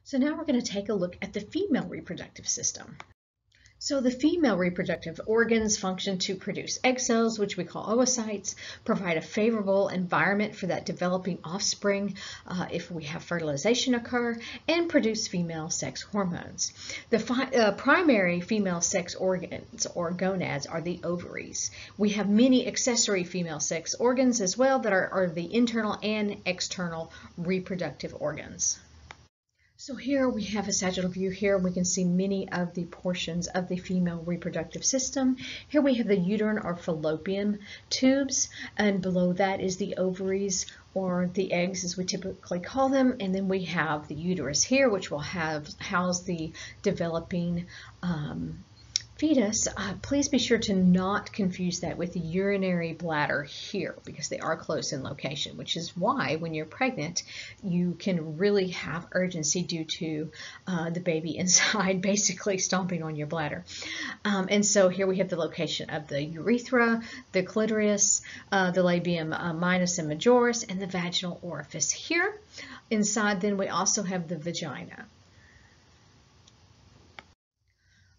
So now we're going to take a look at the female reproductive system. So the female reproductive organs function to produce egg cells, which we call oocytes, provide a favorable environment for that developing offspring if we have fertilization occur, and produce female sex hormones. The primary female sex organs or gonads are the ovaries. We have many accessory female sex organs as well that are the internal and external reproductive organs. So here we have a sagittal view here. We can see many of the portions of the female reproductive system. Here we have the uterine or fallopian tubes, and below that is the ovaries or the eggs as we typically call them. And then we have the uterus here, which will house the developing fetus. Please be sure to not confuse that with the urinary bladder here because they are close in location, which is why when you're pregnant you can really have urgency due to the baby inside basically stomping on your bladder. And so here we have the location of the urethra, the clitoris, the labium minus and majoris, and the vaginal orifice here. Inside then we also have the vagina.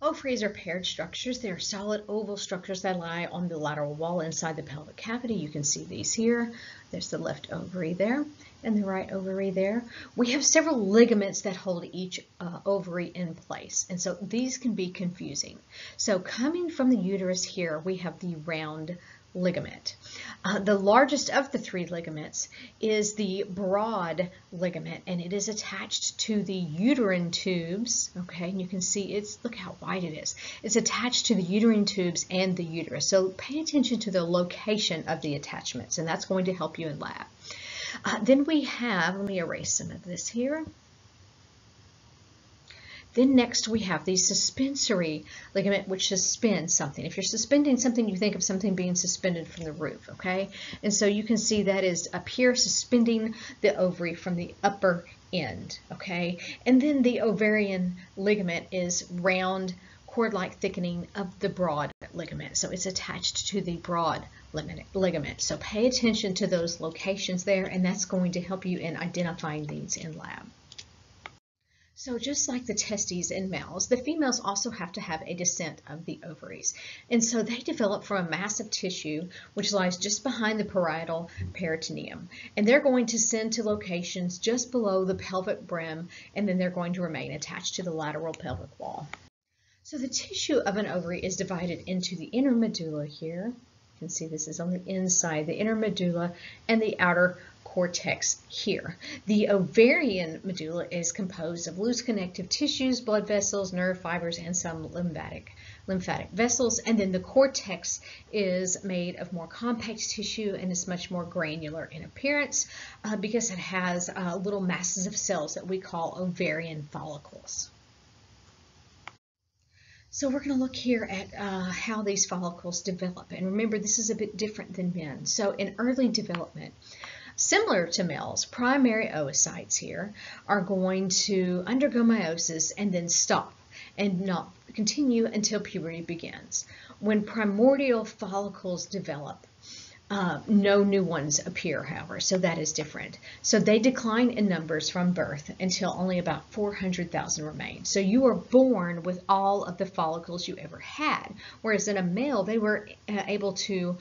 Ovaries are paired structures. They are solid oval structures that lie on the lateral wall inside the pelvic cavity. You can see these here. There's the left ovary there and the right ovary there. We have several ligaments that hold each ovary in place, and so these can be confusing. So coming from the uterus here, we have the round ligament. The largest of the three ligaments is the broad ligament, and it is attached to the uterine tubes. Okay, and you can see look how wide it is. It's attached to the uterine tubes and the uterus. So pay attention to the location of the attachments, and that's going to help you in lab. Then we have, let me erase some of this here. Then next we have the suspensory ligament, which suspends something. If you're suspending something, you think of something being suspended from the roof, okay? And so you can see that is up here suspending the ovary from the upper end, okay? And then the ovarian ligament is round, cord-like thickening of the broad ligament. So it's attached to the broad ligament. So pay attention to those locations there, and that's going to help you in identifying these in lab. So just like the testes in males, the females also have to have a descent of the ovaries. And so they develop from a mass of tissue which lies just behind the parietal peritoneum. And they're going to send to locations just below the pelvic brim, and then they're going to remain attached to the lateral pelvic wall. So the tissue of an ovary is divided into the inner medulla here. You can see this is on the inside, the inner medulla, and the outer cortex here. The ovarian medulla is composed of loose connective tissues, blood vessels, nerve fibers, and some lymphatic vessels. And then the cortex is made of more compact tissue and is much more granular in appearance because it has little masses of cells that we call ovarian follicles. So we're going to look here at how these follicles develop. And remember, this is a bit different than men. So in early development, similar to males, primary oocytes here are going to undergo meiosis and then stop and not continue until puberty begins. When primordial follicles develop, no new ones appear, however, so that is different. So they decline in numbers from birth until only about 400,000 remain. So you are born with all of the follicles you ever had, whereas in a male, they were able to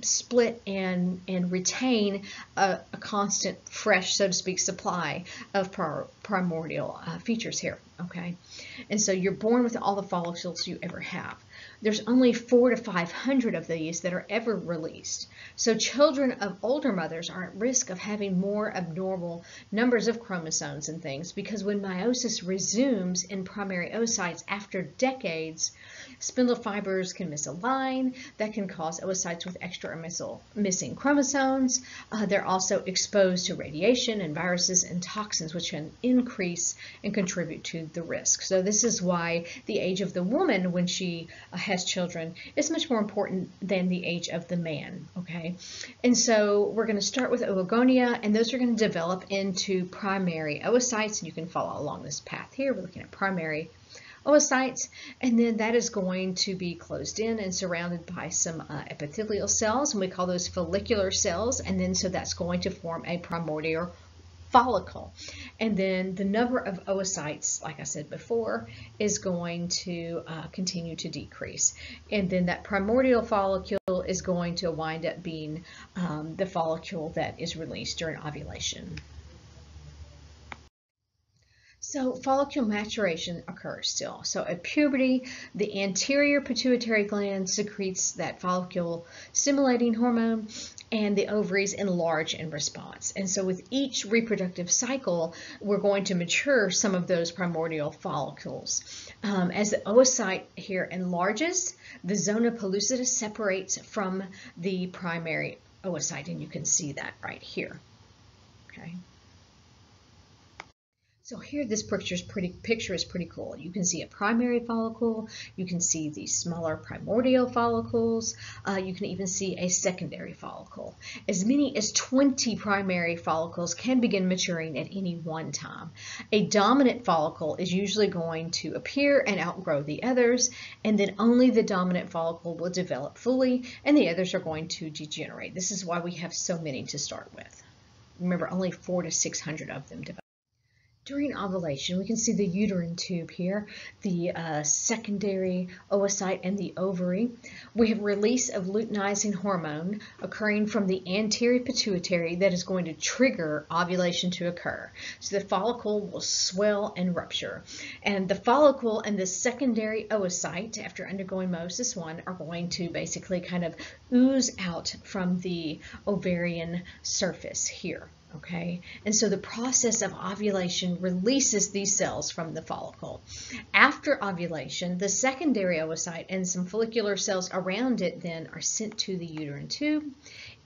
split and retain a constant, fresh, so to speak, supply of primordial features here, okay? And so you're born with all the follicles you ever have. There's only 400 to 500 of these that are ever released. So children of older mothers are at risk of having more abnormal numbers of chromosomes and things because when meiosis resumes in primary oocytes after decades, spindle fibers can misalign. That can cause oocytes with extra or missing chromosomes. They're also exposed to radiation and viruses and toxins, which can increase and contribute to the risk. So this is why the age of the woman when she has children is much more important than the age of the man, okay? And so we're going to start with oogonia, and those are going to develop into primary oocytes, and you can follow along this path here. We're looking at primary oocytes, and then that is going to be closed in and surrounded by some epithelial cells, and we call those follicular cells, and then so that's going to form a primordial follicle. And then the number of oocytes, like I said before, is going to continue to decrease. And then that primordial follicle is going to wind up being the follicle that is released during ovulation. So follicle maturation occurs still. So at puberty, the anterior pituitary gland secretes that follicle stimulating hormone, and the ovaries enlarge in response. And so with each reproductive cycle, we're going to mature some of those primordial follicles. As the oocyte here enlarges, the zona pellucida separates from the primary oocyte, and you can see that right here. Okay. So here this picture is pretty cool. You can see a primary follicle, you can see the smaller primordial follicles, you can even see a secondary follicle. As many as 20 primary follicles can begin maturing at any one time. A dominant follicle is usually going to appear and outgrow the others, and then only the dominant follicle will develop fully, and the others are going to degenerate. This is why we have so many to start with. Remember, only 400 to 600 of them develop. During ovulation, we can see the uterine tube here, the secondary oocyte, and the ovary. We have release of luteinizing hormone occurring from the anterior pituitary that is going to trigger ovulation to occur. So the follicle will swell and rupture. And the follicle and the secondary oocyte, after undergoing meiosis 1, are going to basically kind of ooze out from the ovarian surface here. Okay, and so the process of ovulation releases these cells from the follicle. After ovulation, the secondary oocyte and some follicular cells around it then are sent to the uterine tube.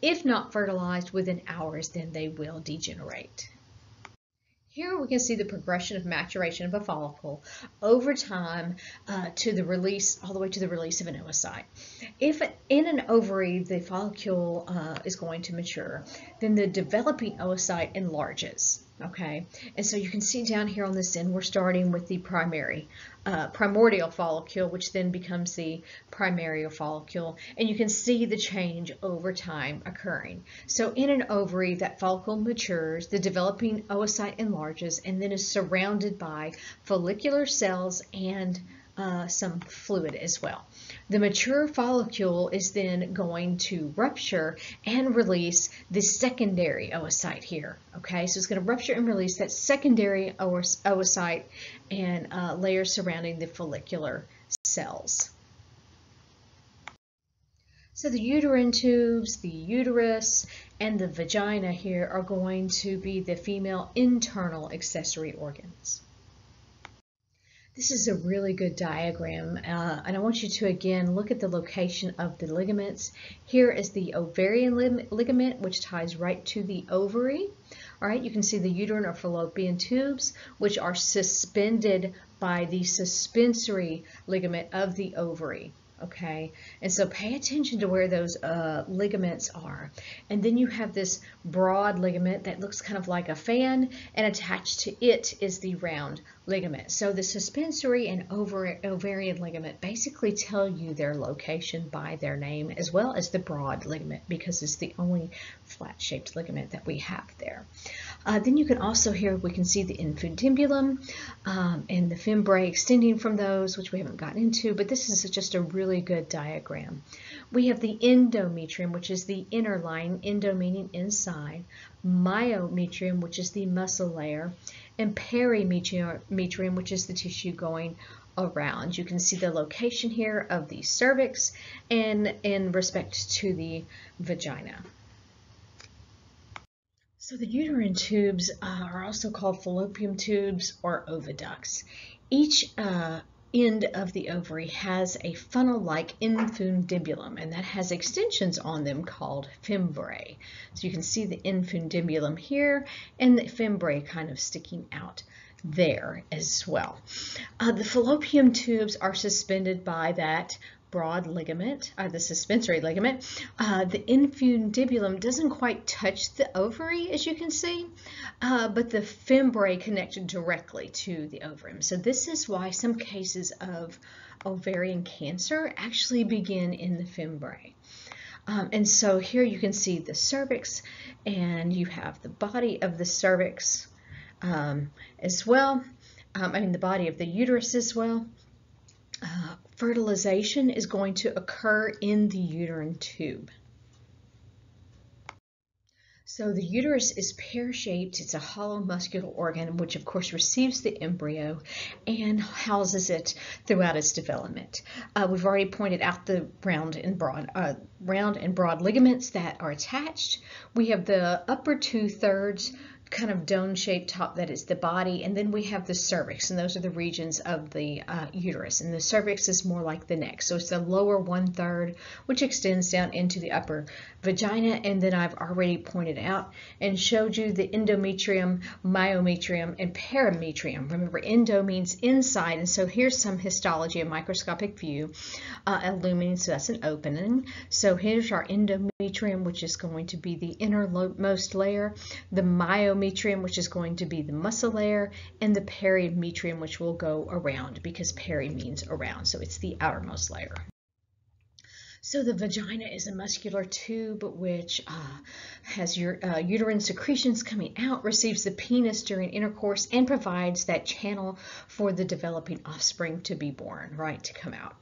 If not fertilized within hours, then they will degenerate. Here we can see the progression of maturation of a follicle over time to the release, all the way to the release of an oocyte. If in an ovary the follicle is going to mature, then the developing oocyte enlarges. Okay, and so you can see down here on this end, we're starting with the primordial follicle, which then becomes the primary follicle, and you can see the change over time occurring. So in an ovary, that follicle matures, the developing oocyte enlarges, and then is surrounded by follicular cells and some fluid as well. The mature follicle is then going to rupture and release the secondary oocyte here. Okay, so it's going to rupture and release that secondary oocyte and layers surrounding the follicular cells. So the uterine tubes, the uterus, and the vagina here are going to be the female internal accessory organs. This is a really good diagram, and I want you to again look at the location of the ligaments. Here is the ovarian ligament, which ties right to the ovary. All right, you can see the uterine or fallopian tubes, which are suspended by the suspensory ligament of the ovary. Okay, and so pay attention to where those ligaments are. And then you have this broad ligament that looks kind of like a fan, and attached to it is the round ligament. So the suspensory and ovarian ligament basically tell you their location by their name, as well as the broad ligament, because it's the only flat-shaped ligament that we have there. Then you can also here, we can see the infundibulum and the fimbriae extending from those, which we haven't gotten into, but this is just a really good diagram. We have the endometrium, which is the inner line, endo meaning inside, myometrium, which is the muscle layer, and perimetrium, which is the tissue going around. You can see the location here of the cervix and in respect to the vagina. So the uterine tubes are also called fallopian tubes or oviducts. Each end of the ovary has a funnel-like infundibulum, and that has extensions on them called fimbriae. So you can see the infundibulum here and the fimbriae kind of sticking out there as well. The fallopian tubes are suspended by that broad ligament, the suspensory ligament. The infundibulum doesn't quite touch the ovary, as you can see, but the fimbriae connected directly to the ovarium. So this is why some cases of ovarian cancer actually begin in the fimbriae. And so here you can see the cervix, and you have the body of the cervix as well. The body of the uterus as well. Fertilization is going to occur in the uterine tube. So the uterus is pear-shaped. It's a hollow muscular organ which of course receives the embryo and houses it throughout its development. We've already pointed out the round and broad ligaments that are attached. We have the upper 2/3 kind of dome-shaped top, that is the body, and then we have the cervix, and those are the regions of the uterus, and the cervix is more like the neck. So it's the lower 1/3 which extends down into the upper vagina, and then I've already pointed out and showed you the endometrium, myometrium, and perimetrium. Remember, endo means inside, and so here's some histology, a microscopic view, illuminating, so that's an opening. So here's our endometrium, which is going to be the innermost layer, the myometrium, which is going to be the muscle layer, and the perimetrium, which will go around, because peri means around, so it's the outermost layer. So the vagina is a muscular tube which has your uterine secretions coming out, receives the penis during intercourse, and provides that channel for the developing offspring to be born, right, to come out.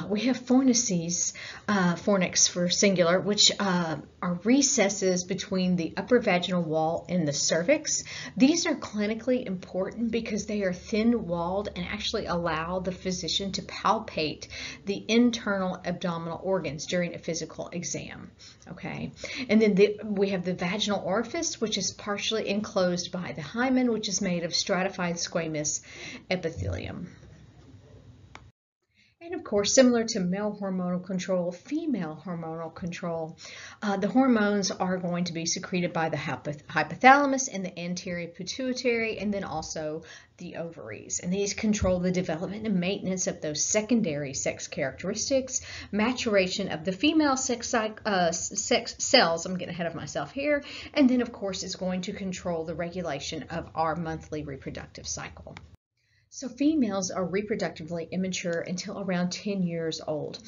We have fornices, fornix for singular, which are recesses between the upper vaginal wall and the cervix. These are clinically important because they are thin-walled and actually allow the physician to palpate the internal abdominal organs during a physical exam. Okay, and then we have the vaginal orifice, which is partially enclosed by the hymen, which is made of stratified squamous epithelium. And of course, similar to male hormonal control, female hormonal control, the hormones are going to be secreted by the hypothalamus and the anterior pituitary, and then also the ovaries. And these control the development and maintenance of those secondary sex characteristics, maturation of the female sex cells, I'm getting ahead of myself here, and then of course it's going to control the regulation of our monthly reproductive cycle. So females are reproductively immature until around 10 years old.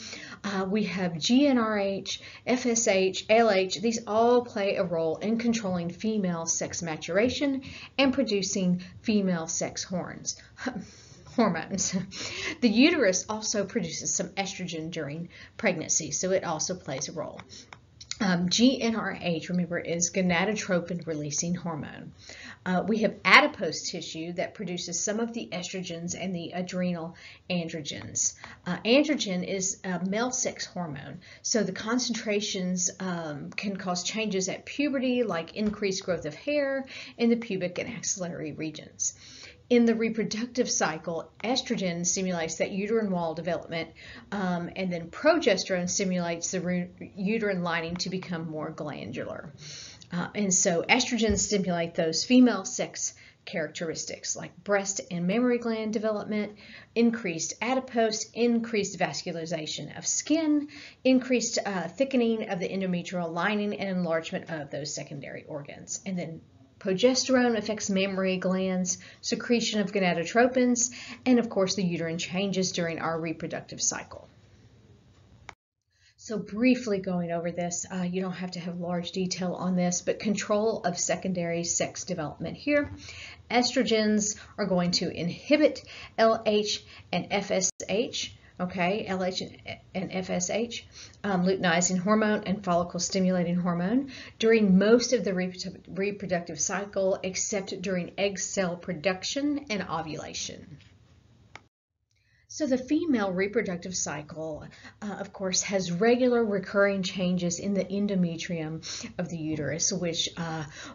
We have GnRH, FSH, LH. These all play a role in controlling female sex maturation and producing female sex hormones. The uterus also produces some estrogen during pregnancy, so it also plays a role. GnRH, remember, is gonadotropin-releasing hormone. We have adipose tissue that produces some of the estrogens and the adrenal androgens. Androgen is a male sex hormone, so the concentrations can cause changes at puberty, like increased growth of hair in the pubic and axillary regions. In the reproductive cycle, estrogen stimulates that uterine wall development, and then progesterone stimulates the uterine lining to become more glandular. And so estrogens stimulate those female sex characteristics like breast and mammary gland development, increased adipose, increased vascularization of skin, increased thickening of the endometrial lining, and enlargement of those secondary organs. And then progesterone affects mammary glands, secretion of gonadotropins, and of course the uterine changes during our reproductive cycle. So briefly going over this, you don't have to have large detail on this, but control of secondary sex development here. Estrogens are going to inhibit LH and FSH, okay, LH and FSH, luteinizing hormone and follicle stimulating hormone during most of the reproductive cycle, except during egg cell production and ovulation. So the female reproductive cycle, of course, has regular recurring changes in the endometrium of the uterus, which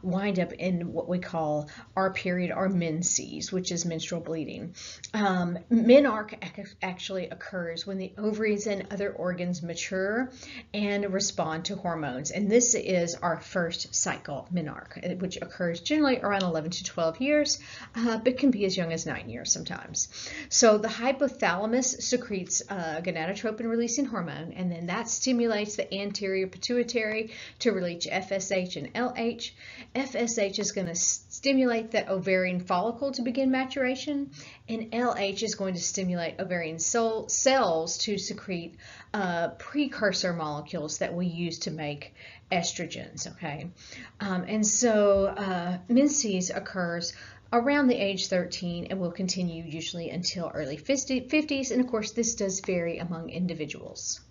wind up in what we call our period or menses, which is menstrual bleeding. Menarche actually occurs when the ovaries and other organs mature and respond to hormones. And this is our first cycle, menarche, which occurs generally around 11 to 12 years, but can be as young as 9 years sometimes. So the hypothalamus hypothalamus secretes a gonadotropin-releasing hormone, and then that stimulates the anterior pituitary to release FSH and LH. FSH is going to stimulate the ovarian follicle to begin maturation, and LH is going to stimulate ovarian cells to secrete precursor molecules that we use to make estrogens, okay? And so menses occurs around the age 13 and will continue usually until early 50s, and of course this does vary among individuals.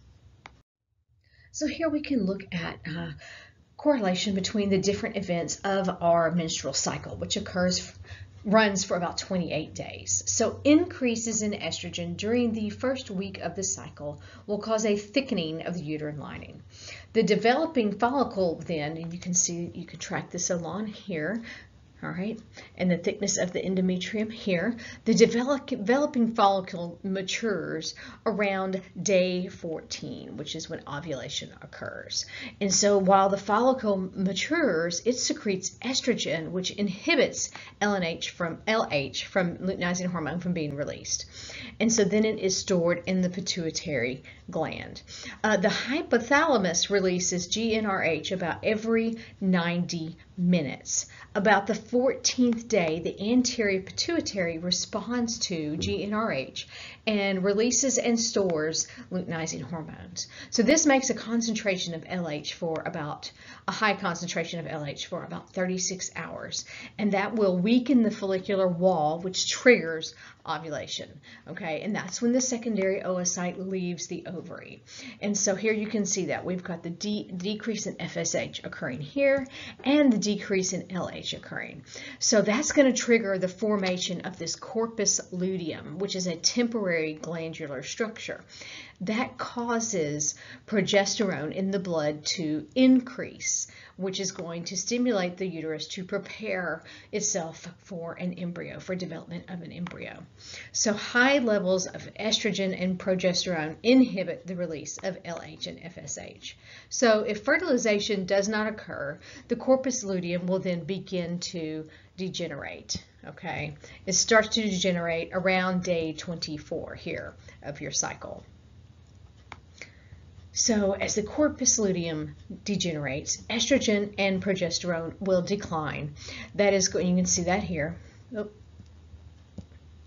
So here we can look at correlation between the different events of our menstrual cycle, which runs for about 28 days. So increases in estrogen during the first week of the cycle will cause a thickening of the uterine lining. The developing follicle then, and you can see, you can track this along here, all right, and the thickness of the endometrium here. The developing follicle matures around day 14, which is when ovulation occurs. And so while the follicle matures, it secretes estrogen, which inhibits LH from luteinizing hormone from being released. And so then it is stored in the pituitary gland. The hypothalamus releases GnRH about every 90 minutes. About the 14th day, the anterior pituitary responds to GnRH and releases and stores luteinizing hormones. So this makes a high concentration of LH for about 36 hours, and that will weaken the follicular wall, which triggers ovulation, okay? And that's when the secondary oocyte leaves the ovary. And so here you can see that we've got the decrease in FSH occurring here and the decrease in LH occurring. So that's going to trigger the formation of this corpus luteum, which is a temporary glandular structure that causes progesterone in the blood to increase, which is going to stimulate the uterus to prepare itself for an embryo, for development of an embryo. So high levels of estrogen and progesterone inhibit the release of LH and FSH. So if fertilization does not occur, the corpus luteum will then begin to degenerate, okay? It starts to degenerate around day 24 here of your cycle. So as the corpus luteum degenerates, estrogen and progesterone will decline. That is, you can see that here. Oh,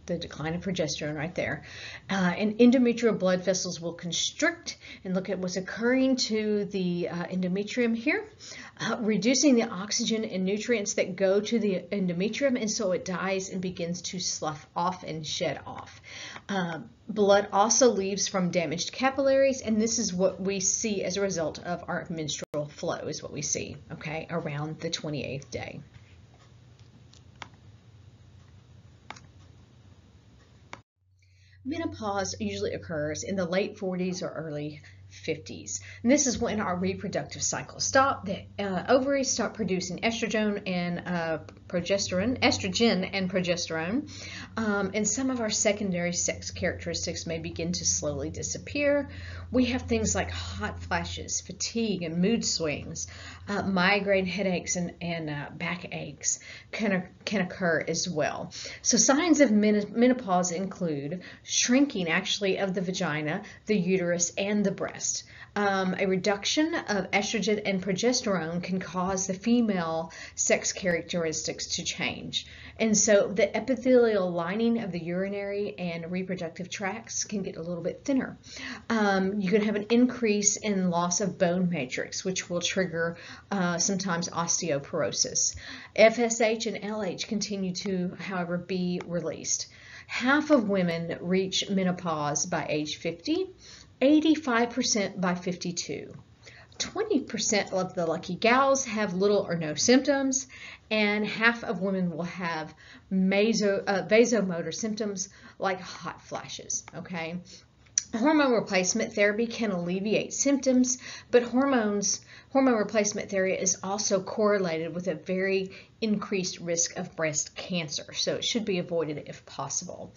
the decline of progesterone right there. And endometrial blood vessels will constrict, and look at what's occurring to the endometrium here, reducing the oxygen and nutrients that go to the endometrium, and so it dies and begins to slough off and shed off. Blood also leaves from damaged capillaries, and this is what we see as a result of our menstrual flow, is what we see, okay, around the 28th day. Menopause usually occurs in the late 40s or early 50s. And this is when our reproductive cycles stop. The ovaries stop producing estrogen and progesterone, and some of our secondary sex characteristics may begin to slowly disappear. We have things like hot flashes, fatigue, and mood swings. Migraine headaches and back aches can occur as well. So signs of menopause include shrinking actually of the vagina, the uterus, and the breast. A reduction of estrogen and progesterone can cause the female sex characteristics to change. And so the epithelial lining of the urinary and reproductive tracts can get a little bit thinner. You can have an increase in loss of bone matrix, which will trigger sometimes osteoporosis. FSH and LH continue to, however, be released. Half of women reach menopause by age 50. 85% by 52. 20% of the lucky gals have little or no symptoms, and half of women will have vasomotor symptoms like hot flashes, okay? Hormone replacement therapy can alleviate symptoms, but hormone replacement therapy is also correlated with a very increased risk of breast cancer, so it should be avoided if possible.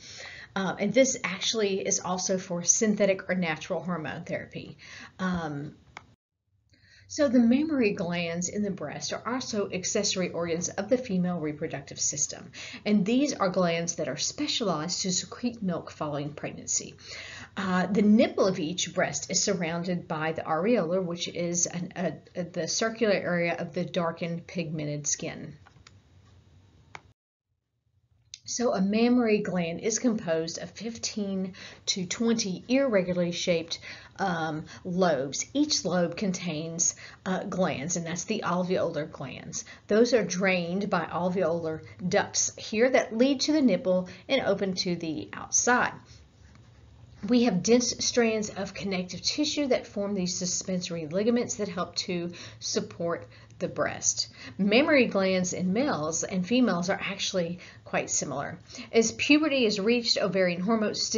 And this actually is also for synthetic or natural hormone therapy. So the mammary glands in the breast are also accessory organs of the female reproductive system. And these are glands that are specialized to secrete milk following pregnancy. The nipple of each breast is surrounded by the areola, which is the circular area of the darkened pigmented skin. So a mammary gland is composed of 15 to 20 irregularly shaped lobes. Each lobe contains glands, and that's the alveolar glands. Those are drained by alveolar ducts here that lead to the nipple and open to the outside. We have dense strands of connective tissue that form these suspensory ligaments that help to support the breast. Mammary glands in males and females are actually quite similar. As puberty is reached, ovarian hormones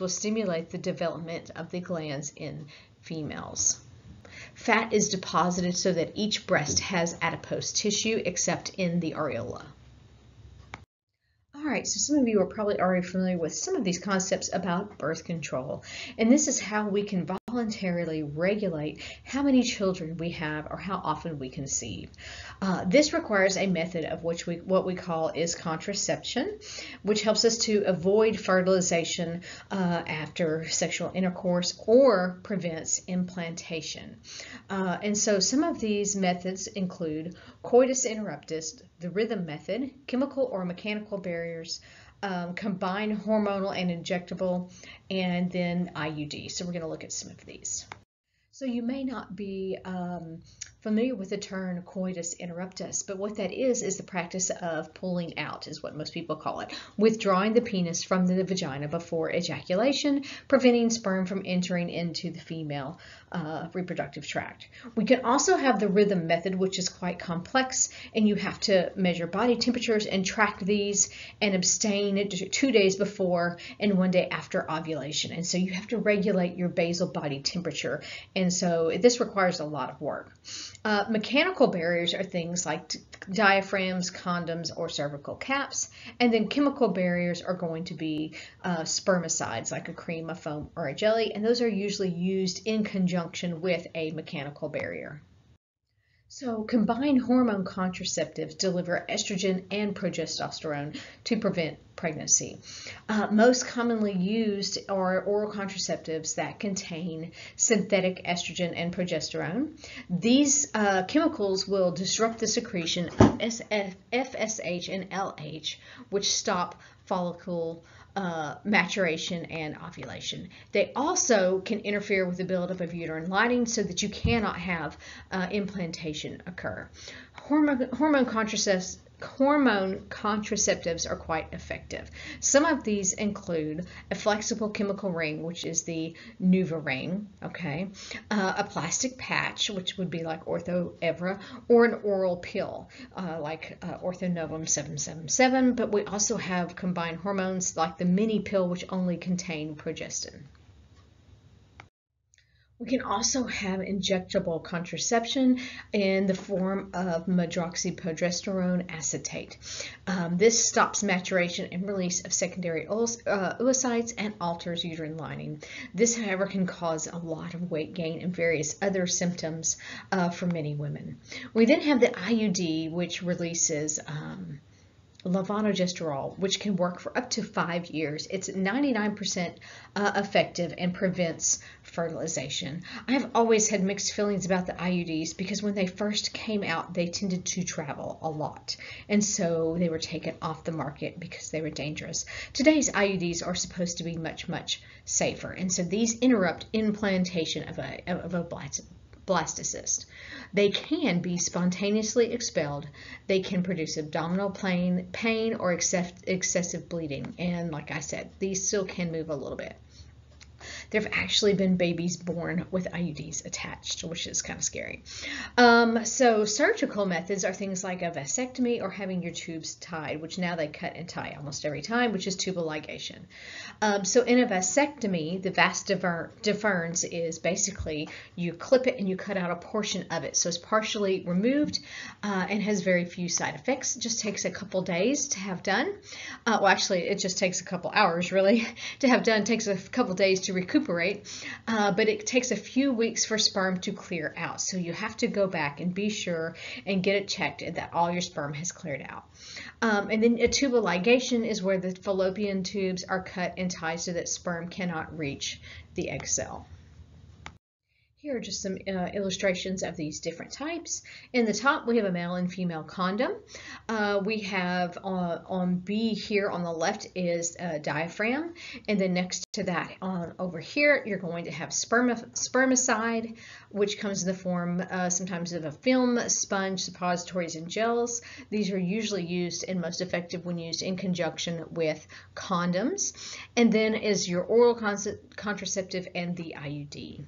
will stimulate the development of the glands in females. Fat is deposited so that each breast has adipose tissue except in the areola. All right, so some of you are probably already familiar with some of these concepts about birth control, and this is how we can voluntarily regulate how many children we have or how often we conceive. This requires a method of what we call is contraception, which helps us to avoid fertilization after sexual intercourse or prevents implantation. And so some of these methods include coitus interruptus, the rhythm method, chemical or mechanical barriers, combined hormonal and injectable, and then IUD. So we're going to look at some of these. So you may not be familiar with the term coitus interruptus, but what that is the practice of pulling out, is what most people call it, withdrawing the penis from the vagina before ejaculation, preventing sperm from entering into the female reproductive tract. We can also have the rhythm method, which is quite complex, and you have to measure body temperatures and track these and abstain 2 days before and 1 day after ovulation. And so you have to regulate your basal body temperature, and so this requires a lot of work. Mechanical barriers are things like diaphragms, condoms, or cervical caps, and then chemical barriers are going to be spermicides like a cream, a foam, or a jelly, and those are usually used in conjunction with a mechanical barrier. So combined hormone contraceptives deliver estrogen and progesterone to prevent pregnancy. Most commonly used are oral contraceptives that contain synthetic estrogen and progesterone. These chemicals will disrupt the secretion of FSH and LH, which stop follicle maturation and ovulation. They also can interfere with the buildup of uterine lining so that you cannot have implantation occur. Hormone contraceptives are quite effective. Some of these include a flexible chemical ring, which is the NuvaRing, okay, a plastic patch, which would be like Ortho-Evra, or an oral pill, like Orthonovum 777, but we also have combined hormones like the mini pill, which only contain progestin. We can also have injectable contraception in the form of medroxyprogesterone acetate. This stops maturation and release of secondary oocytes and alters uterine lining. This, however, can cause a lot of weight gain and various other symptoms for many women. We then have the IUD, which releases levonorgestrel, which can work for up to 5 years. It's 99% effective and prevents fertilization. I have always had mixed feelings about the IUDs because when they first came out, they tended to travel a lot, and so they were taken off the market because they were dangerous. Today's IUDs are supposed to be much, much safer, and so these interrupt implantation of a blastocyst. They can be spontaneously expelled. They can produce abdominal pain or excessive bleeding. And like I said, these still can move a little bit. There have actually been babies born with IUDs attached, which is kind of scary. So surgical methods are things like a vasectomy or having your tubes tied, which now they cut and tie almost every time, which is tubal ligation. So in a vasectomy, the vas deferens is basically you clip it and you cut out a portion of it. So it's partially removed and has very few side effects. It just takes a couple days to have done. Well, actually, it just takes a couple hours, really, to have done. It takes a couple days to recuperate recuperate, but it takes a few weeks for sperm to clear out. So you have to go back and be sure and get it checked that all your sperm has cleared out. And then a tubal ligation is where the fallopian tubes are cut and tied so that sperm cannot reach the egg cell. Here are just some illustrations of these different types. In the top, we have a male and female condom. We have on B here on the left is a diaphragm, and then next to that over here, you're going to have spermicide, which comes in the form sometimes of a film, sponge, suppositories, and gels. These are usually used and most effective when used in conjunction with condoms. And then is your oral contraceptive and the IUD.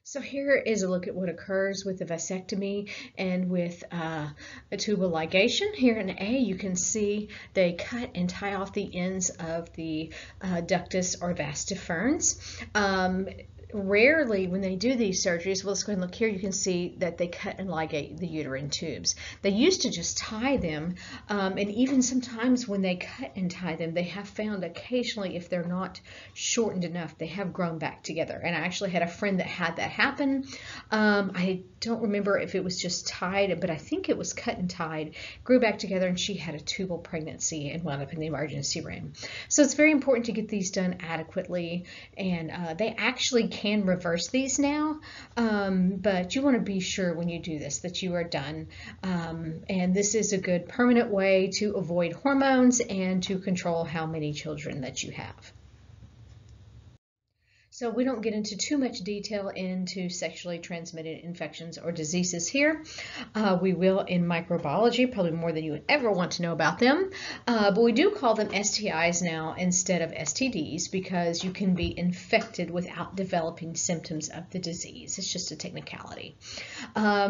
So here is a look at what occurs with a vasectomy and with a tubal ligation. Here in A, you can see they cut and tie off the ends of the ductus or vas deferens. Rarely when they do these surgeries, well, let's go ahead and look here, you can see that they cut and ligate the uterine tubes. They used to just tie them, and even sometimes when they cut and tie them, they have found occasionally if they're not shortened enough, they have grown back together. And I actually had a friend that had that happen. I don't remember if it was just tied, but I think it was cut and tied, grew back together, and she had a tubal pregnancy and wound up in the emergency room. So it's very important to get these done adequately, and they actually can reverse these now, but you want to be sure when you do this that you are done. And this is a good permanent way to avoid hormones and to control how many children that you have. So we don't get into too much detail into sexually transmitted infections or diseases here. We will in microbiology, probably more than you would ever want to know about them. But we do call them STIs now instead of STDs because you can be infected without developing symptoms of the disease. It's just a technicality.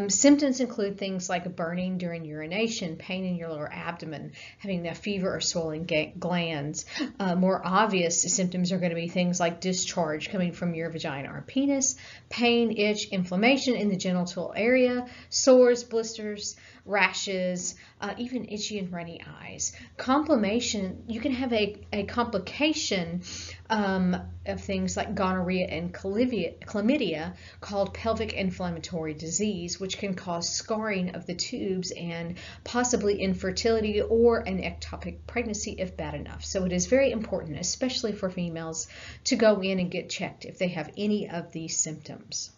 Symptoms include things like burning during urination, pain in your lower abdomen, having a fever or swollen glands. More obvious symptoms are going to be things like discharge coming from your vagina or penis, pain, itch, inflammation in the genital area, sores, blisters, rashes, even itchy and runny eyes. Complication, you can have a complication of things like gonorrhea and chlamydia called pelvic inflammatory disease, which can cause scarring of the tubes and possibly infertility or an ectopic pregnancy if bad enough. So it is very important, especially for females, to go in and get checked if they have any of these symptoms.